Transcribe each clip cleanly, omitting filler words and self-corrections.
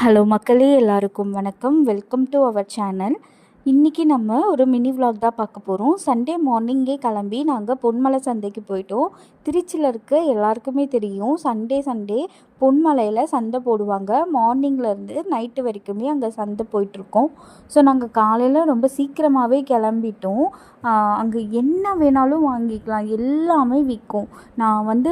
Hello மக்களே, எல்லாருக்கும் வணக்கம். Welcome to our channel. இன்றைக்கி நம்ம ஒரு மினி விலாக் தான் பார்க்க போகிறோம். சண்டே மார்னிங்கே கிளம்பி நாங்கள் பொன்மலை சந்தைக்கு போயிட்டோம். திருச்சியில் இருக்க எல்லாருக்குமே தெரியும், சண்டே பொன்மலையில் சந்தை போடுவாங்க. மார்னிங்லேருந்து நைட்டு வரைக்குமே அங்கே சந்தை போயிட்டுருக்கோம். ஸோ நாங்கள் காலையில் ரொம்ப சீக்கிரமாகவே கிளம்பிட்டோம். அங்கே என்ன வேணாலும் வாங்கிக்கலாம், எல்லாமே விற்கும். நான்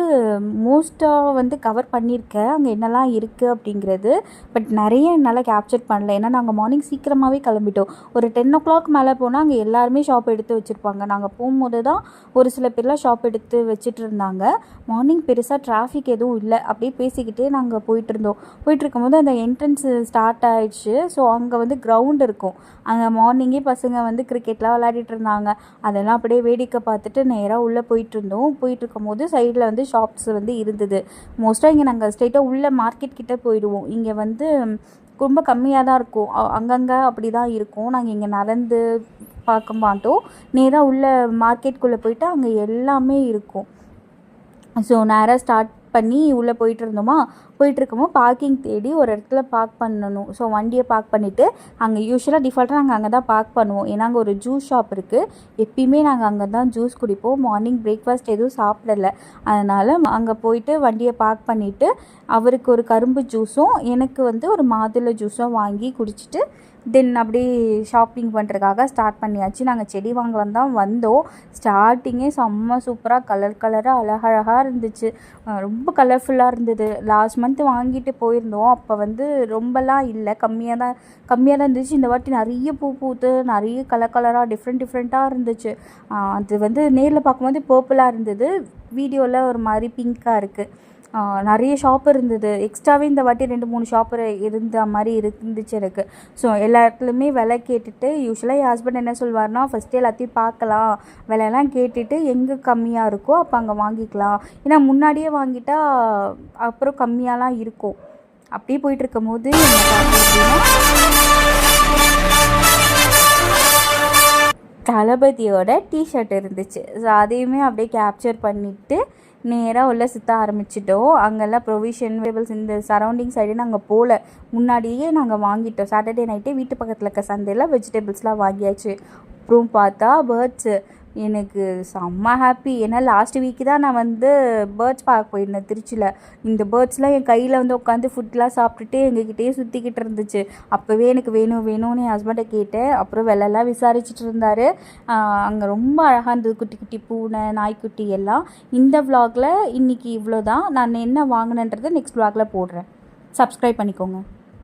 மோஸ்ட்டாக கவர் பண்ணியிருக்கேன் அங்கே என்னெல்லாம் இருக்குது அப்படிங்கிறது. பட் நிறைய என்னால் கேப்சர் பண்ணல, ஏன்னா நாங்கள் மார்னிங் சீக்கிரமாகவே கிளம்பிட்டோம். ஒரு 10 o'clock மேலே போனால் அங்கே எல்லாருமே ஷாப் எடுத்து வச்சுருப்பாங்க. நாங்கள் போகும்போது தான் ஒரு சில பேர்லாம் ஷாப் எடுத்து வச்சுட்டு இருந்தாங்க. மார்னிங் பெருசாக டிராஃபிக் எதுவும் இல்லை. அப்படியே பேசிக்கிட்டே நாங்கள் போயிட்டுருக்கும்போது அந்த என்ட்ரன்ஸு ஸ்டார்ட் ஆகிடுச்சு. ஸோ அங்கே கிரவுண்ட் இருக்கும். அங்கே மார்னிங்கே பசங்க கிரிக்கெட்லாம் விளையாடிட்டு இருந்தாங்க. அதெல்லாம் அப்படியே வேடிக்கை பார்த்துட்டு நேராக உள்ளே போயிட்டுருக்கும்போது சைடில் ஷாப்ஸ் இருந்தது. மோஸ்ட்டாக இங்கே நாங்கள் ஸ்ட்ரெயிட்டாக உள்ளே மார்க்கெட் கிட்டே போயிடுவோம். இங்கே ரொம்ப கம்மியாக தான் இருக்கும், அங்கங்கே அப்படி தான் இருக்கும். நாங்கள் இங்கே நடந்து பார்க்க மாட்டோம், நேராக உள்ள மார்க்கெட்டுக்குள்ளே போயிட்டு அங்கே எல்லாமே இருக்கும். ஸோ நேராக ஸ்டார்ட் பண்ணி உள்ளே போயிட்டுருக்கோமோ பார்க்கிங் தேடி ஒரு இடத்துல பார்க் பண்ணணும். ஸோ வண்டியை பார்க் பண்ணிவிட்டு அங்கே யூஸ்வலாக டிஃபால்ட்டாக நாங்கள் அங்கே தான் பார்க் பண்ணுவோம். ஏன்னா அங்கே ஒரு ஜூஸ் ஷாப் இருக்குது. எப்பயுமே நாங்கள் அங்கே தான் ஜூஸ் குடிப்போம். மார்னிங் பிரேக்ஃபாஸ்ட் எதுவும் சாப்பிடலை, அதனால் அங்கே போயிட்டு வண்டியை பார்க் பண்ணிவிட்டு அவருக்கு ஒரு கரும்பு ஜூஸும் எனக்கு ஒரு மாதுளை ஜூஸும் வாங்கி குடிச்சிட்டு தென் அப்படியே ஷாப்பிங் பண்ணுறதுக்காக ஸ்டார்ட் பண்ணியாச்சு. நாங்கள் செடி வாங்கலாம் தான் வந்தோம். ஸ்டார்டிங்கே செம்ம சூப்பராக கலராக அழகழகாக இருந்துச்சு. ரொம்ப கலர்ஃபுல்லாக இருந்தது. லாஸ்ட் மந்த் வாங்கிட்டு போயிருந்தோம். அப்போ ரொம்பலாம் இல்லை, கம்மியாக தான் இருந்துச்சு. இந்த வாட்டி நிறைய பூ பூத்து நிறைய கலராக டிஃப்ரெண்ட்டாக இருந்துச்சு. அது நேரில் பார்க்கும்போது பர்பிளாக இருந்தது, வீடியோவில் ஒரு மாதிரி பிங்க்காக இருக்குது. நிறைய ஷாப் இருந்தது. எக்ஸ்ட்ராவே இந்த வாட்டி 2-3 ஷாப்பு இருந்த மாதிரி இருந்துச்சு எனக்கு. ஸோ எல்லா இடத்துலையுமே விலை கேட்டுட்டு, யூஸ்வலாக என் ஹஸ்பண்ட் என்ன சொல்வார்னா, ஃபஸ்ட்டு எல்லாத்தையும் பார்க்கலாம், விலையெல்லாம் கேட்டுட்டு எங்கே கம்மியாக இருக்கோ அப்போ அங்கே வாங்கிக்கலாம். ஏன்னா முன்னாடியே வாங்கிட்டா அப்புறம் கம்மியாலாம் இருக்கும். அப்படியே போயிட்டுருக்கும் போது தளபதியோட டிஷர்ட் இருந்துச்சு. ஸோ அதையுமே அப்படியே கேப்சர் பண்ணிவிட்டு நேராக உள்ள சுற்ற ஆரம்பிச்சிட்டோம். அங்கெல்லாம் ப்ரொவிஷன் வெஜிடபிள்ஸ் இந்த சரௌண்டிங் சைடு நாங்கள் போகல, முன்னாடியே நாங்கள் வாங்கிட்டோம். சாட்டர்டே நைட்டே வீட்டு பக்கத்தில் இருக்க சந்தையில் வெஜிடபிள்ஸ்லாம் வாங்கியாச்சு. அப்புறம் பார்த்தா பேர்ட்ஸு, எனக்கு செம்ம ஹாப்பி. ஏன்னா லாஸ்ட் வீக்கு தான் நான் பேர்ட்ஸ் பார்க்க போயிருந்தேன் திருச்சியில். இந்த பேர்ட்ஸ்லாம் என் கையில் உட்காந்து ஃபுட்லாம் சாப்பிட்டுட்டு எங்ககிட்டயே சுற்றிக்கிட்டு இருந்துச்சு. அப்போவே எனக்கு வேணும்னு என் ஹஸ்பண்டை கேட்டேன். அப்புறம் விலைலாம் விசாரிச்சுட்டு இருந்தார். அங்கே ரொம்ப அழகாக இருந்தது, குட்டி குட்டி பூனை, நாய்க்குட்டி எல்லாம். இந்த விலாகில் இன்றைக்கி இவ்வளோ தான். நான் என்ன வாங்கினேன்றதை நெக்ஸ்ட் விலாகில் போடுறேன். சப்ஸ்கிரைப் பண்ணிக்கோங்க.